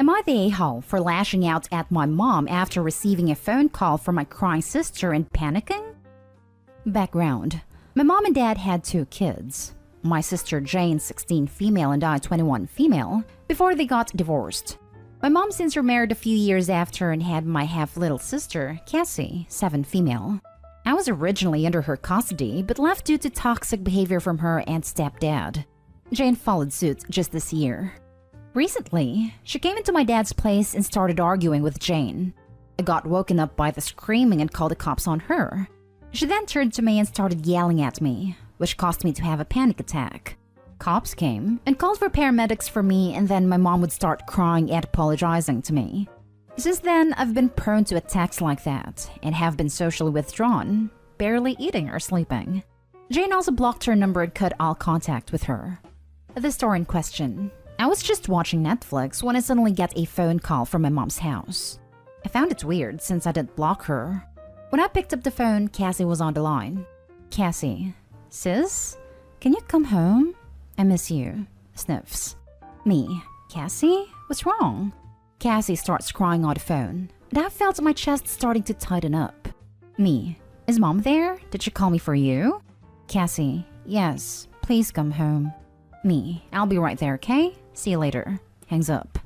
Am I the a-hole for lashing out at my mom after receiving a phone call from my crying sister and panicking? Background. My mom and dad had 2 kids. My sister Jane, 16 female, and I, 21 female, before they got divorced. My mom since remarried a few years after and had my half-little sister, Cassie, 7 female. I was originally under her custody, but left due to toxic behavior from her and stepdad. Jane followed suit just this year. Recently, she came into my dad's place and started arguing with Jane. I got woken up by the screaming and called the cops on her. She then turned to me and started yelling at me, which caused me to have a panic attack. Cops came and called for paramedics for me, and then my mom would start crying and apologizing to me. Since then, I've been prone to attacks like that and have been socially withdrawn, barely eating or sleeping. Jane also blocked her number and cut all contact with her. The story in question. I was just watching Netflix when I suddenly get a phone call from my mom's house. I found it weird since I didn't block her. When I picked up the phone, Cassie was on the line. Cassie, sis, can you come home? I miss you. Sniffs. Me, Cassie, what's wrong? Cassie starts crying on the phone, and I felt my chest starting to tighten up. Me, is mom there? Did she call me for you? Cassie, yes, please come home. Me, I'll be right there, okay? See you later. Hangs up.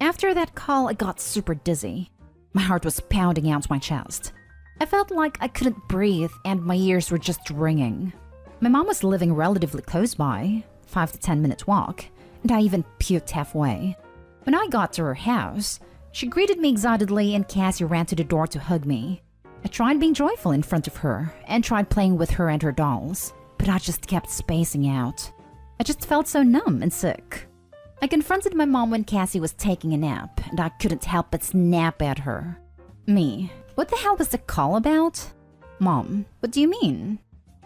After that call, I got super dizzy. My heart was pounding out my chest. I felt like I couldn't breathe and my ears were just ringing. My mom was living relatively close by, 5 to 10 minute walk, and I even puked halfway. When I got to her house, she greeted me excitedly and Cassie ran to the door to hug me. I tried being joyful in front of her and tried playing with her and her dolls, but I just kept spacing out. I just felt so numb and sick. I confronted my mom when Cassie was taking a nap, and I couldn't help but snap at her. Me, what the hell was the call about? Mom, what do you mean?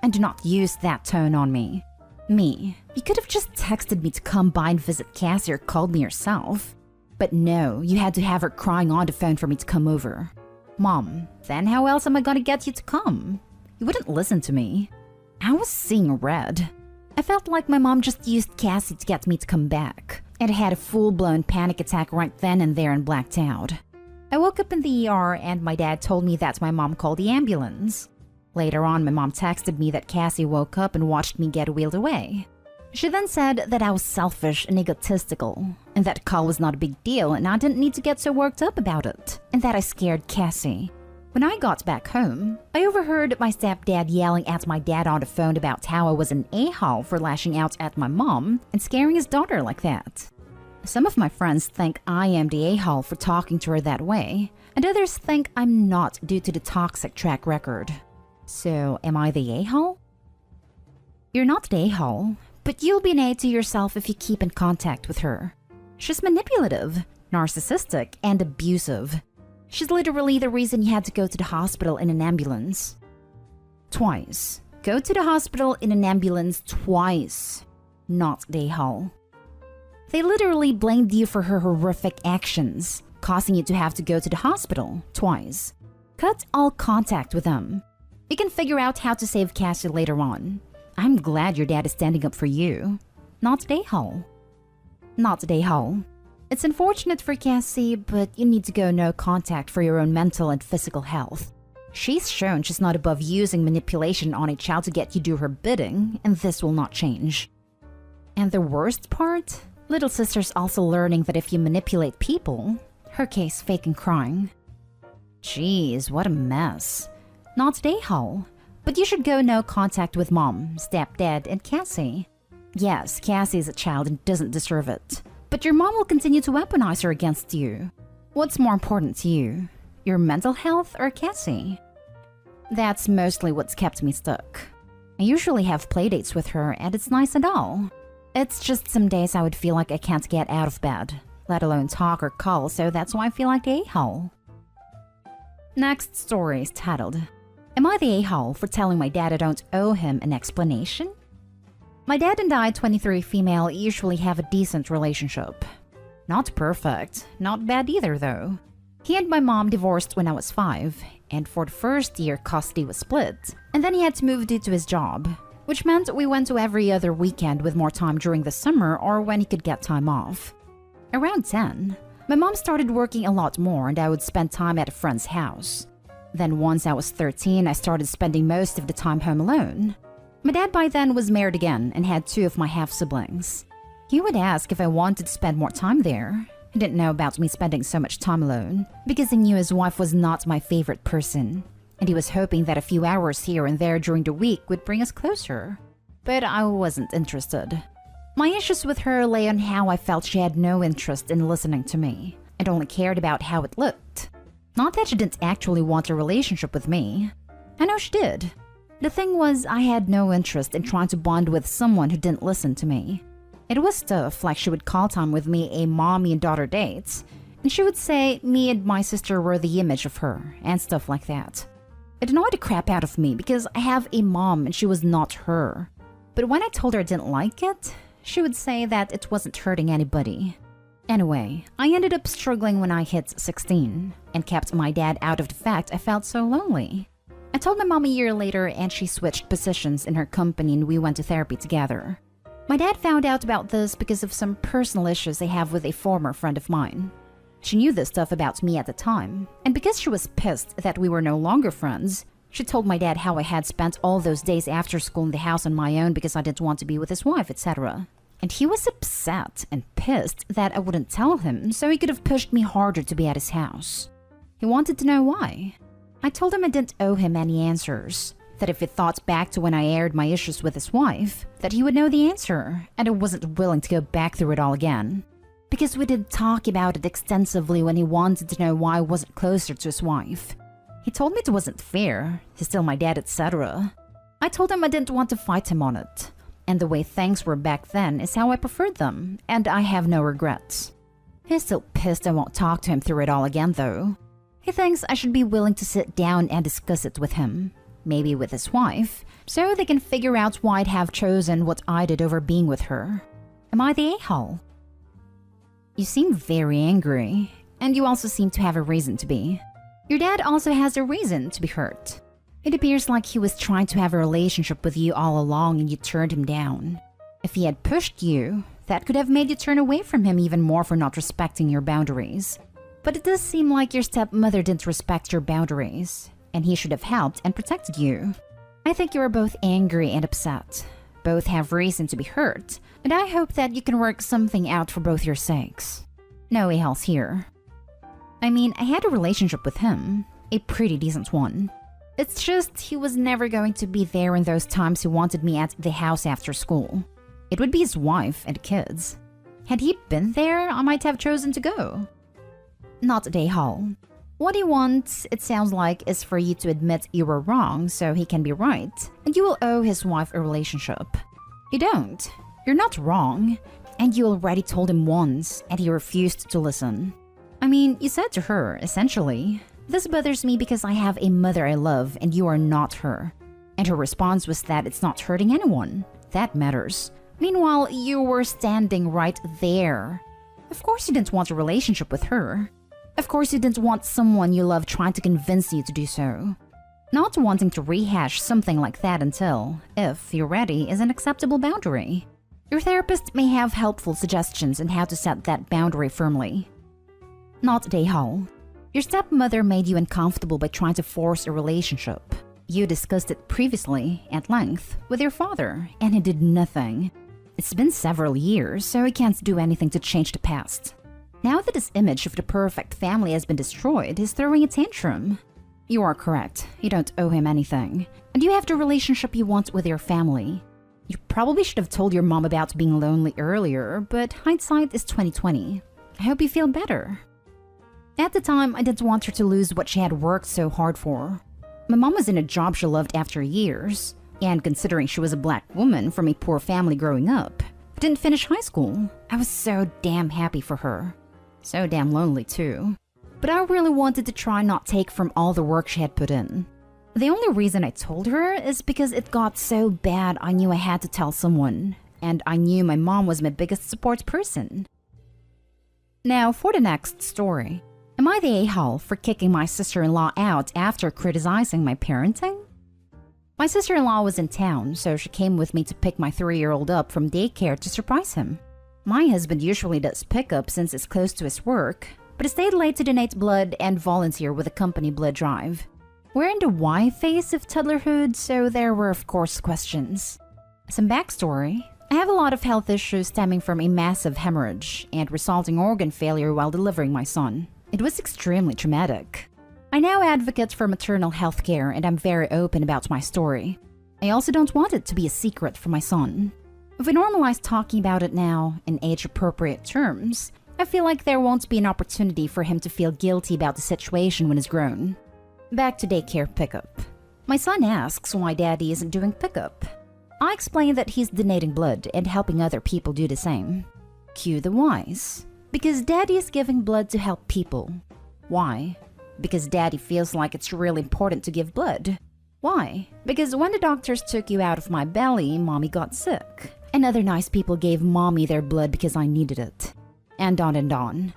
And do not use that tone on me. Me, you could have just texted me to come by and visit Cassie or called me yourself. But no, you had to have her crying on the phone for me to come over. Mom, then how else am I gonna get you to come? You wouldn't listen to me. I was seeing red. I felt like my mom just used Cassie to get me to come back, and I had a full-blown panic attack right then and there and blacked out. I woke up in the ER and my dad told me that my mom called the ambulance. Later on, my mom texted me that Cassie woke up and watched me get wheeled away. She then said that I was selfish and egotistical, and that call was not a big deal and I didn't need to get so worked up about it, and that I scared Cassie. When I got back home, I overheard my stepdad yelling at my dad on the phone about how I was an a-hole for lashing out at my mom and scaring his daughter like that. Some of my friends think I am the a-hole for talking to her that way, and others think I'm not due to the toxic track record. So, am I the a-hole? You're not the a-hole, but you'll be an A to yourself if you keep in contact with her. She's manipulative, narcissistic, and abusive. She's literally the reason you had to go to the hospital in an ambulance. Twice. Go to the hospital in an ambulance twice. Not the a-hole. They literally blamed you for her horrific actions, causing you to have to go to the hospital twice. Cut all contact with them. You can figure out how to save Cassie later on. I'm glad your dad is standing up for you. Not the a-hole. Not the a-hole. It's unfortunate for Cassie, but you need to go no contact for your own mental and physical health. She's shown she's not above using manipulation on a child to get you to do her bidding, and this will not change. And the worst part? Little sister's also learning that if you manipulate people, her case faking crying. Jeez, what a mess. Not the a-hole, but you should go no contact with mom, stepdad, and Cassie. Yes, Cassie is a child and doesn't deserve it. But your mom will continue to weaponize her against you. What's more important to you? Your mental health or Cassie? That's mostly what's kept me stuck. I usually have playdates with her and it's nice and all. It's just some days I would feel like I can't get out of bed, let alone talk or call, so that's why I feel like the a-hole. Next story is titled, Am I the a-hole for telling my dad I don't owe him an explanation? My dad and I, 23 female, usually have a decent relationship. Not perfect, not bad either though. He and my mom divorced when I was 5, and for the first year custody was split, and then he had to move due to his job, which meant we went to every other weekend with more time during the summer or when he could get time off. Around 10, My mom started working a lot more and I would spend time at a friend's house. Then once I was 13, I started spending most of the time home alone. My dad by then was married again and had 2 of my half-siblings. He would ask if I wanted to spend more time there. He didn't know about me spending so much time alone because he knew his wife was not my favorite person, and he was hoping that a few hours here and there during the week would bring us closer. But I wasn't interested. My issues with her lay on how I felt she had no interest in listening to me and only cared about how it looked. Not that she didn't actually want a relationship with me. I know she did. The thing was, I had no interest in trying to bond with someone who didn't listen to me. It was stuff like she would call time with me a mommy and daughter date, and she would say me and my sister were the image of her, and stuff like that. It annoyed the crap out of me because I have a mom and she was not her. But when I told her I didn't like it, she would say that it wasn't hurting anybody. Anyway, I ended up struggling when I hit 16 and kept my dad out of the fact I felt so lonely. I told my mom a year later and she switched positions in her company and we went to therapy together. My dad found out about this because of some personal issues I have with a former friend of mine. She knew this stuff about me at the time, and because she was pissed that we were no longer friends, she told my dad how I had spent all those days after school in the house on my own because I didn't want to be with his wife, etc. And he was upset and pissed that I wouldn't tell him, so he could have pushed me harder to be at his house. He wanted to know why. I told him I didn't owe him any answers, that if he thought back to when I aired my issues with his wife, that he would know the answer, and I wasn't willing to go back through it all again. Because we did talk about it extensively when he wanted to know why I wasn't closer to his wife. He told me it wasn't fair, he's still my dad, etc. I told him I didn't want to fight him on it, and the way things were back then is how I preferred them, and I have no regrets. He's still pissed I won't talk to him through it all again though. He thinks I should be willing to sit down and discuss it with him, maybe with his wife, so they can figure out why I'd have chosen what I did over being with her. Am I the a-hole? You seem very angry, and you also seem to have a reason to be. Your dad also has a reason to be hurt. It appears like he was trying to have a relationship with you all along and you turned him down. If he had pushed you, that could have made you turn away from him even more for not respecting your boundaries. But it does seem like your stepmother didn't respect your boundaries, and he should have helped and protected you. I think you are both angry and upset. Both have reason to be hurt, and I hope that you can work something out for both your sakes. No a-holes here. I mean, I had a relationship with him, a pretty decent one. It's just he was never going to be there in those times he wanted me at the house after school. It would be his wife and kids. Had he been there, I might have chosen to go. Not a a-hole. What he wants, it sounds like, is for you to admit you were wrong so he can be right, and you will owe his wife a relationship. You don't. You're not wrong, and you already told him once, and he refused to listen. I mean, you said to her, essentially, "This bothers me because I have a mother I love and you are not her." And her response was that it's not hurting anyone. That matters. Meanwhile, you were standing right there. Of course you didn't want a relationship with her. Of course you didn't want someone you love trying to convince you to do so. Not wanting to rehash something like that until, if you're ready, is an acceptable boundary. Your therapist may have helpful suggestions on how to set that boundary firmly. Not a a-hole. Your stepmother made you uncomfortable by trying to force a relationship. You discussed it previously, at length, with your father, and he did nothing. It's been several years, so he can't do anything to change the past. Now that his image of the perfect family has been destroyed, he's throwing a tantrum. You are correct. You don't owe him anything. And you have the relationship you want with your family. You probably should have told your mom about being lonely earlier, but hindsight is 20/20. I hope you feel better. At the time, I didn't want her to lose what she had worked so hard for. My mom was in a job she loved after years, and considering she was a black woman from a poor family growing up, didn't finish high school, I was so damn happy for her. So damn lonely too. But I really wanted to try not take from all the work she had put in. The only reason I told her is because it got so bad I knew I had to tell someone, and I knew my mom was my biggest support person. Now for the next story. Am I the a-hole for kicking my sister-in-law out after criticizing my parenting? My sister-in-law was in town, so she came with me to pick my 3-year-old up from daycare to surprise him. My husband usually does pickup since it's close to his work, but I stayed late to donate blood and volunteer with a company blood drive. We're in the why phase of toddlerhood, so there were of course questions. Some backstory. I have a lot of health issues stemming from a massive hemorrhage and resulting organ failure while delivering my son. It was extremely traumatic. I now advocate for maternal health care and I'm very open about my story. I also don't want it to be a secret for my son. If we normalize talking about it now in age-appropriate terms, I feel like there won't be an opportunity for him to feel guilty about the situation when he's grown. Back to daycare pickup. My son asks why daddy isn't doing pickup. I explain that he's donating blood and helping other people do the same. Cue the whys. Because daddy is giving blood to help people. Why? Because daddy feels like it's really important to give blood. Why? Because when the doctors took you out of my belly, mommy got sick. And other nice people gave mommy their blood because I needed it. And on and on.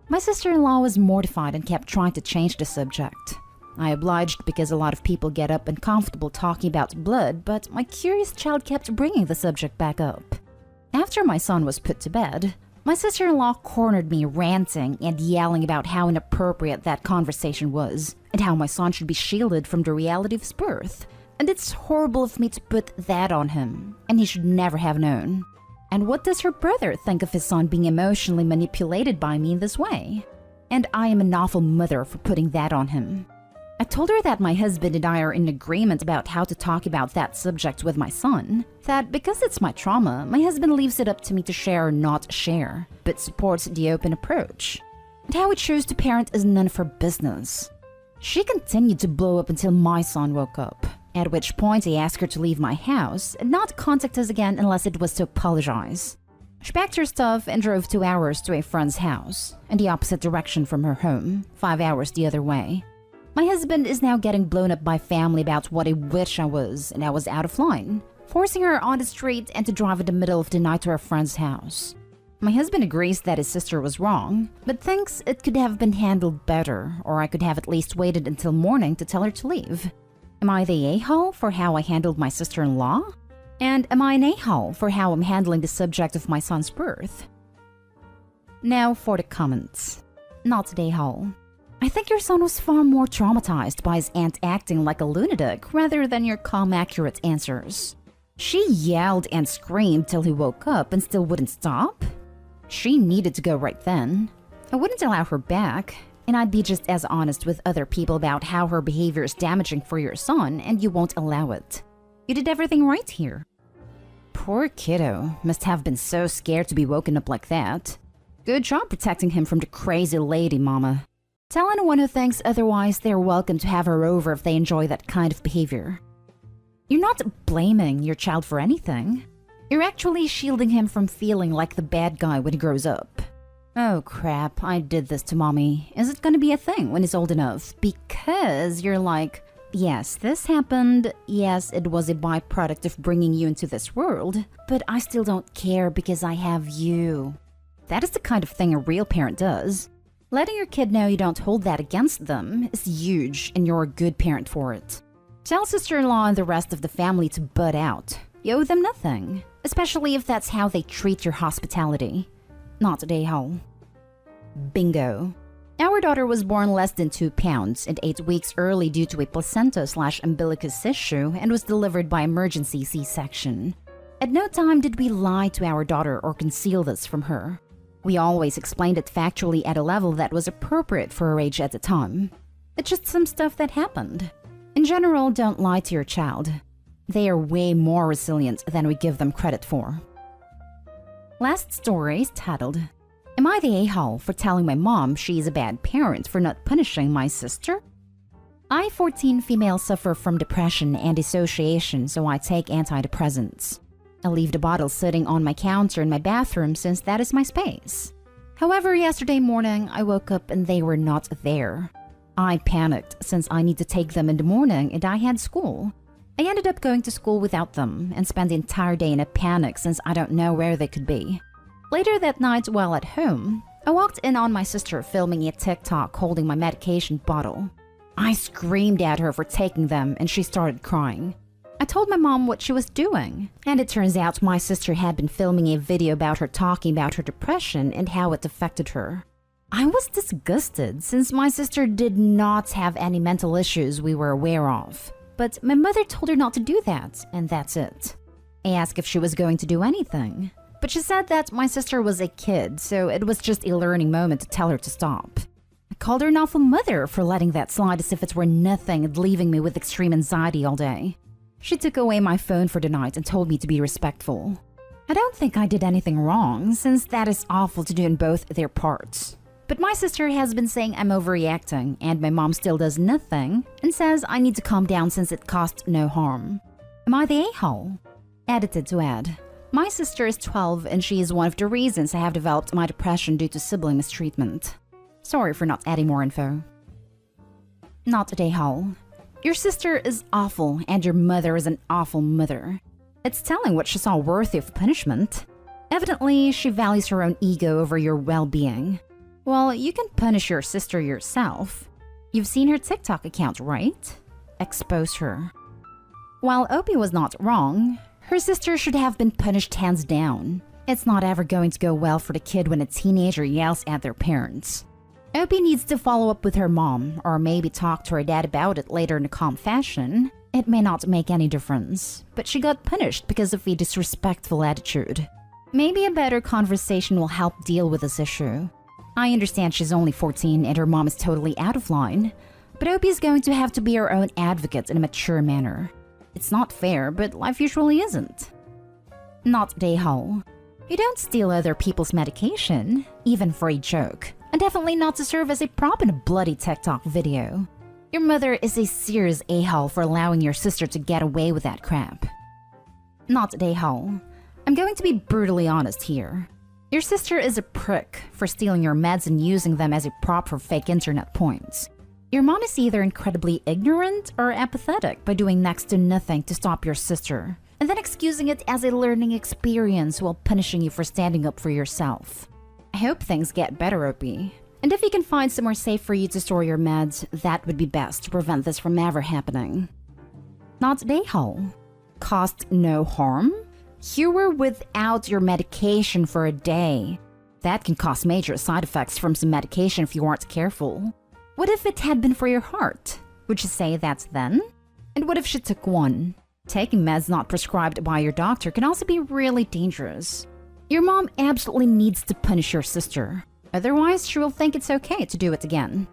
My sister-in-law was mortified and kept trying to change the subject. I obliged because a lot of people get up uncomfortable talking about blood, but my curious child kept bringing the subject back up. After my son was put to bed, my sister-in-law cornered me ranting and yelling about how inappropriate that conversation was, and how my son should be shielded from the reality of his birth. And it's horrible of me to put that on him, and he should never have known. And what does her brother think of his son being emotionally manipulated by me in this way? And I am an awful mother for putting that on him. I told her that my husband and I are in agreement about how to talk about that subject with my son, that because it's my trauma, my husband leaves it up to me to share or not share, but supports the open approach. And how we choose to parent is none of her business. She continued to blow up until my son woke up, at which point I asked her to leave my house and not contact us again unless it was to apologize. She packed her stuff and drove 2 hours to a friend's house, in the opposite direction from her home, 5 hours the other way. My husband is now getting blown up by family about what a witch I was and I was out of line, forcing her on the street and to drive in the middle of the night to her friend's house. My husband agrees that his sister was wrong, but thinks it could have been handled better, or I could have at least waited until morning to tell her to leave. Am I the a-hole for how I handled my sister-in-law? And am I an a-hole for how I'm handling the subject of my son's birth? Now for the comments. Not the a-hole. I think your son was far more traumatized by his aunt acting like a lunatic rather than your calm, accurate answers. She yelled and screamed till he woke up and still wouldn't stop. She needed to go right then. I wouldn't allow her back, and I'd be just as honest with other people about how her behavior is damaging for your son, and you won't allow it. You did everything right here. Poor kiddo must have been so scared to be woken up like that. Good job protecting him from the crazy lady, Mama. Tell anyone who thinks otherwise they're welcome to have her over if they enjoy that kind of behavior. You're not blaming your child for anything. You're actually shielding him from feeling like the bad guy when he grows up. Oh crap, I did this to mommy. Is it gonna be a thing when he's old enough? Because you're like, yes, this happened. Yes, it was a byproduct of bringing you into this world. But I still don't care because I have you. That is the kind of thing a real parent does. Letting your kid know you don't hold that against them is huge and you're a good parent for it. Tell sister-in-law and the rest of the family to butt out. You owe them nothing, especially if that's how they treat your hospitality. Not a hole. Bingo. Our daughter was born less than 2 pounds and 8 weeks early due to a placenta/umbilicus issue and was delivered by emergency C-section. At no time did we lie to our daughter or conceal this from her. We always explained it factually at a level that was appropriate for her age at the time. It's just some stuff that happened. In general, don't lie to your child. They are way more resilient than we give them credit for. Last story is titled, Am I the a-hole for telling my mom she's a bad parent for not punishing my sister? I, 14 female, suffer from depression and dissociation, so I take antidepressants. I leave the bottle sitting on my counter in my bathroom since that is my space. However, yesterday morning, I woke up and they were not there. I panicked since I need to take them in the morning and I had school. I ended up going to school without them and spent the entire day in a panic since I don't know where they could be. Later that night, while at home, I walked in on my sister filming a TikTok holding my medication bottle. I screamed at her for taking them and she started crying. I told my mom what she was doing, and it turns out my sister had been filming a video about her talking about her depression and how it affected her. I was disgusted since my sister did not have any mental issues we were aware of. But my mother told her not to do that, and that's it. I asked if she was going to do anything, but she said that my sister was a kid, so it was just a learning moment to tell her to stop. I called her an awful mother for letting that slide as if it were nothing and leaving me with extreme anxiety all day. She took away my phone for the night and told me to be respectful. I don't think I did anything wrong, since that is awful to do in both their parts. But my sister has been saying I'm overreacting, and my mom still does nothing and says I need to calm down since it caused no harm. Am I the a-hole? Edited to add, my sister is 12 and she is one of the reasons I have developed my depression due to sibling mistreatment. Sorry for not adding more info. Not the a-hole. Your sister is awful and your mother is an awful mother. It's telling what she saw worthy of punishment. Evidently, she values her own ego over your well-being. Well, you can punish your sister yourself. You've seen her TikTok account, right? Expose her. While Opie was not wrong, her sister should have been punished hands down. It's not ever going to go well for the kid when a teenager yells at their parents. Opie needs to follow up with her mom, or maybe talk to her dad about it later in a calm fashion. It may not make any difference, but she got punished because of a disrespectful attitude. Maybe a better conversation will help deal with this issue. I understand she's only 14 and her mom is totally out of line, but Opie is going to have to be her own advocate in a mature manner. It's not fair, but life usually isn't. Not a-hole. You don't steal other people's medication, even for a joke, and definitely not to serve as a prop in a bloody TikTok video. Your mother is a serious a-hole for allowing your sister to get away with that crap. Not a-hole. I'm going to be brutally honest here. Your sister is a prick for stealing your meds and using them as a prop for fake internet points. Your mom is either incredibly ignorant or apathetic by doing next to nothing to stop your sister, and then excusing it as a learning experience while punishing you for standing up for yourself. I hope things get better, Opie. And if you can find somewhere safe for you to store your meds, that would be best to prevent this from ever happening. Not a-hole. Caused no harm? You were without your medication for a day. That can cause major side effects from some medication if you aren't careful. What if it had been for your heart? Would you say that's then? And what if she took one? Taking meds not prescribed by your doctor can also be really dangerous. Your mom absolutely needs to punish your sister. Otherwise, she will think it's okay to do it again.